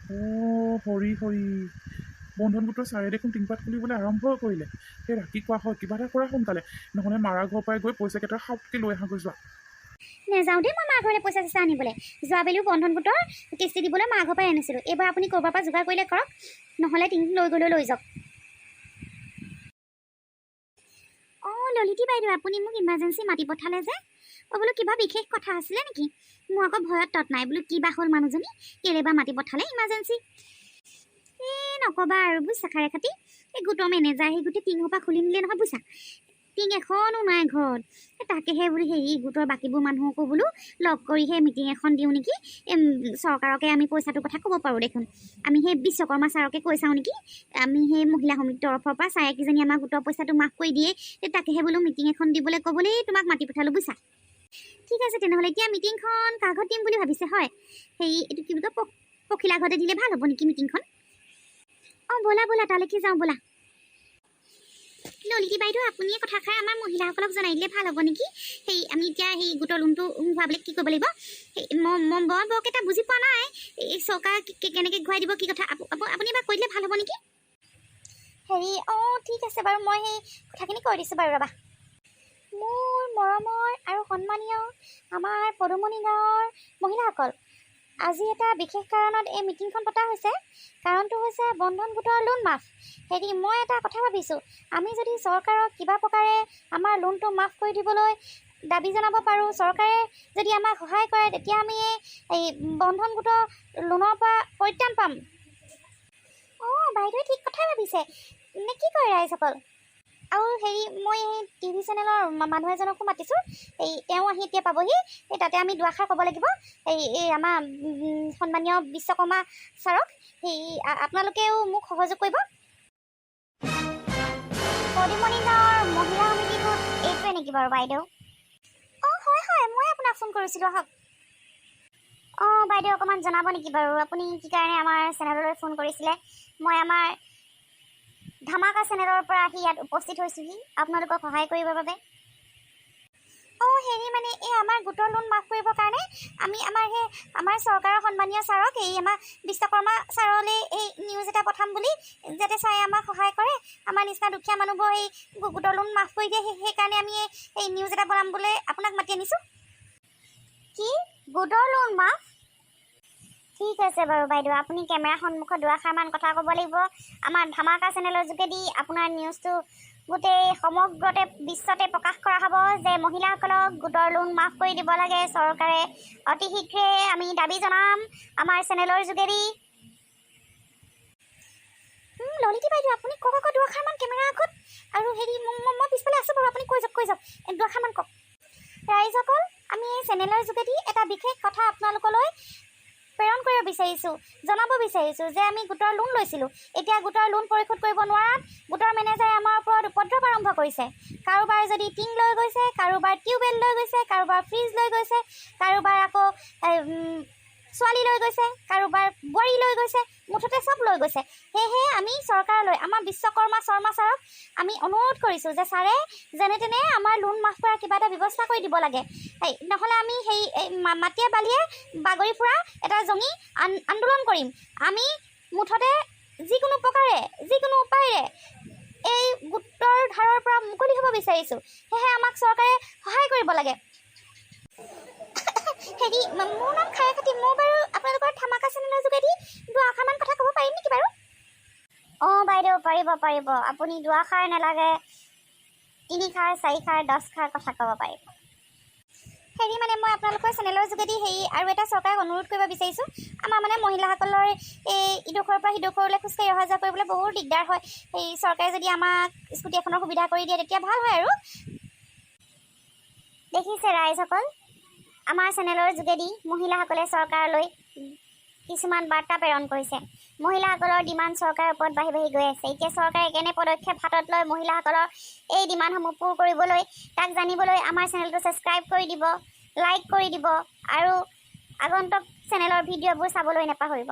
হৰি হৰি বন্ধন গোটৰ ছাৰে দেখোন টিংপাত খুলিবলৈ আৰম্ভ কৰিলে। সেই ৰাতি কোৱা হয় কিবা এটা কৰা সোনকালে, নহ'লে মাৰা ঘৰৰ পৰাই গৈ পইচাকেইটা সাউতকৈ লৈ আহাগৈ যোৱা। নেযাওঁ দেই মই মা ঘৰলৈ পইচা চইচা আনিবলৈ। যোৱাবেলিও বন্ধন গোটৰ কিস্তি দিবলৈ মা ঘৰৰ পৰাই আনিছিলোঁ। এইবাৰ আপুনি ক'ৰবাৰ পৰা যোগাৰ কৰিলে কৰক, নহ'লে টিং লৈ গ'লেও লৈ যাওক। ললিতি বাইদেউ, আপুনি মোক ইমাৰ্জেঞ্চি মাতি পঠালে যে? বোলো কিবা বিশেষ কথা আছিলে নেকি? মোৰ আকৌ ভয়ত তত নাই, বোলো কিবা হ'ল মানুহজনী, কেলে বা মাতি পঠালে ইমাৰ্জেঞ্চি। নক'বা আৰু বুজিছা খাৰে খাতি। এই গোটৰ মেনেজাৰ সেই গোটেই টিঙৰ পৰা খুলি নিলে নহয় বুজিছা। টিং এখনো নাই ঘৰত। তাকেহে বোলো হেৰি গোটৰ বাকীবোৰ মানুহকো বোলো লগ কৰি সেই মিটিং এখন দিওঁ নেকি। চৰকাৰকে আমি পইচাটোৰ কথা ক'ব পাৰোঁ দেখোন। আমি সেই বিশ্বকৰ্মা ছাৰকে কৈ চাওঁ নেকি। আমি সেই মহিলা সমিতিৰ তৰফৰ পৰা ছাৰে কিজনী আমাৰ গোটৰ পইচাটো মাফ কৰি দিয়ে। তাকেহে বোলো মিটিং এখন দিবলৈ ক'বলৈ তোমাক মাতি পঠালোঁ বুজিছা। ঠিক আছে তেনেহ'লে এতিয়া মিটিংখন কাৰ ঘৰত দিম বুলি ভাবিছে? হয় হেৰি এইটো কি বুলি কয় পখিলা ঘৰতে দিলে ভাল হ'ব নেকি মিটিংখন? ব'লা ব'লা তালৈকে যাওঁ ব'লা। ললিতি বাইদেউ, আপুনিয়ে কথাষাৰ আমাৰ মহিলাসকলক জনাই দিলে ভাল হ'ব নেকি? সেই আমি এতিয়া সেই গোটৰ লোনটো ঘূৰাবলৈ কি কৰিব লাগিব? মই বৰকেইটা বুজি পোৱা নাই। এই চৰকাৰ কেনেকৈ ঘূৰাই দিব কি কথা আপুনি এবাৰ কৈ দিলে ভাল হ'ব নেকি? হেৰি ঠিক আছে বাৰু, মই সেই কথাখিনি কৈ দিছোঁ বাৰু ৰ'বা। মোৰ মৰমৰ আৰু সন্মানীয় আমাৰ পদুমণি গাঁৱৰ মহিলাসকল, আজি এটা বিশেষ কাৰণত এই মিটিংখন পতা হৈছে। কাৰণটো হৈছে বন্ধন গোটৰ লোন মাফ। হেৰি মই এটা কথা ভাবিছোঁ, আমি যদি চৰকাৰক কিবা প্ৰকাৰে আমাৰ লোনটো মাফ কৰি দিবলৈ দাবী জনাব পাৰোঁ, চৰকাৰে যদি আমাক সহায় কৰে, তেতিয়া আমি এই বন্ধন গোটৰ লোনৰ পৰা পৰিত্ৰাণ পাম। বাইদেৱে ঠিক কথাই ভাবিছে নে কি কয় ৰাইজসকল? আৰু হেৰি মই এই টিভি চেনেলৰ মানুহ এজনকো মাতিছোঁ। তেওঁ আহি এতিয়া পাবহি। তাতে আমি দুআষাৰ ক'ব লাগিব এই আমাৰ সন্মানীয় বিশ্বকৰ্মা ছাৰক। আপোনালোকেও মোক সহযোগ কৰিব। পদুমণি গাঁৱৰ মহিলা সমিতি গোট এইটোৱে নেকি বাৰু বাইদেউ? হয় মই আপোনাক ফোন কৰিছিলোঁ আহক। বাইদেউ অকণমান জনাব নেকি বাৰু আপুনি কি কাৰণে আমাৰ চেনেললৈ ফোন কৰিছিলে? মই আমাৰ ধামাকা চেনেলৰ পৰা আহি ইয়াত উপস্থিত হৈছোঁহি আপোনালোকক সহায় কৰিবৰ বাবে। হেৰি মানে এই আমাৰ গোটৰ লোন মাফ কৰিবৰ কাৰণে আমি আমাৰ চৰকাৰৰ সন্মানীয় ছাৰক আমাৰ বিশ্বকৰ্মা ছাৰলৈ এই নিউজ এটা পঠাম বুলি, যাতে ছাৰে আমাক সহায় কৰে, আমাৰ নিচিনা দুখীয়া মানুহবোৰ এই গোটৰ লোন মাফ কৰি দিয়ে। সেইকাৰণে আমি এই নিউজ এটা বনাম বুলি আপোনাক মাতি আনিছোঁ। কি গোটৰ লোন মাফ? ঠিক আছে বাৰু বাইদেউ, আপুনি কেমেৰা সন্মুখত দুআষাৰমান কথা ক'ব লাগিব। আমাৰ ধামাকা চেনেলৰ যোগেদি আপোনাৰ নিউজটো গোটেই সমগ্ৰতে বিশ্বতে প্ৰকাশ কৰা হ'ব যে মহিলাসকলক গোটৰ লোন মাফ কৰি দিব লাগে চৰকাৰে। অতি শীঘ্ৰে আমি দাবী জনাম আমাৰ চেনেলৰ যোগেদি। ললিতি বাইদেউ, আপুনি কওক আকৌ দুআষাৰমান কেমেৰা আগত। আৰু হেৰি মই পিছফালে আছোঁ বাৰু, আপুনি কৈ যাওক দুআষাৰমান কওক। ৰাইজসকল, আমি এই চেনেলৰ যোগেদি এটা বিশেষ কথা আপোনালোকলৈ প্ৰেৰণ কৰিব বিচাৰিছোঁ, জনাব বিচাৰিছোঁ যে আমি গোটৰ লোন লৈছিলোঁ। এতিয়া গোটৰ লোন পৰিশোধ কৰিব নোৱাৰাত গোটৰ মেনেজাৰে আমাৰ ওপৰত উপদ্ৰৱ আৰম্ভ কৰিছে। কাৰোবাৰ যদি টিং লৈ গৈছে, কাৰোবাৰ টিউবৱেল লৈ গৈছে, কাৰোবাৰ ফ্ৰিজ লৈ গৈছে, কাৰোবাৰ আকৌ ছোৱালী লৈ গৈছে, কাৰোবাৰ বোৱাৰী লৈ গৈছে, মুঠতে চব লৈ গৈছে। সেয়েহে আমি চৰকাৰলৈ আমাৰ বিশ্বকৰ্মা শৰ্মা ছাৰক আমি অনুৰোধ কৰিছোঁ যে ছাৰে যেনে তেনে আমাৰ লোন মাফ কৰাৰ কিবা এটা ব্যৱস্থা কৰি দিব লাগে। নহ'লে আমি সেই মাটিয়ে বালিয়ে বাগৰি ফুৰা এটা জঙি আন্দোলন কৰিম। আমি মুঠতে যিকোনো প্ৰকাৰে যিকোনো উপায়েৰে এই গোটৰ ধাৰৰ পৰা মুকলি হ'ব বিচাৰিছোঁ। সেয়েহে আমাক চৰকাৰে সহায় কৰিব লাগে। হেৰি মোৰ নাম খাৰে খাতি। মই বাৰু আপোনালোকৰ ধামাকা চেনেলৰ যোগেদি দুআষাৰমান কথা ক'ব পাৰিম নেকি বাৰু? বাইদেউ পাৰিব। আপুনি দুআষাৰ নালাগে, 3 খাৰ 4 খাৰ 10 খাৰ কথা ক'ব পাৰিব। হেৰি মানে মই আপোনালোকৰ চেনেলৰ যোগেদি আৰু এটা চৰকাৰক অনুৰোধ কৰিব বিচাৰিছোঁ। আমাৰ মানে মহিলাসকলৰ এই ইডোখৰৰ পৰা সিডোখৰলৈ খোজকাঢ়ি অহা যোৱা কৰিবলৈ বহুত দিগদাৰ হয়। চৰকাৰে যদি আমাক স্কুটি এখনৰ সুবিধা কৰি দিয়ে তেতিয়া ভাল হয় আৰু। দেখিছে ৰাইজসকল, আমাৰ চেনেলৰ যোগেদি মহিলাসকলে চৰকাৰলৈ কিছুমান বাৰ্তা প্ৰেৰণ কৰিছে। মহিলাসকলৰ ডিমাণ্ড চৰকাৰৰ ওপৰত বাঢ়ি গৈ আছে। এতিয়া চৰকাৰে কেনে পদক্ষেপ হাতত লয় মহিলাসকলৰ এই ডিমাণ্ডসমূহ পূৰ কৰিবলৈ, তাক জানিবলৈ আমাৰ চেনেলটো ছাবস্ক্ৰাইব কৰি দিব, লাইক কৰি দিব আৰু আগন্তুক চেনেলৰ ভিডিঅ'বোৰ চাবলৈ নাপাহৰিব।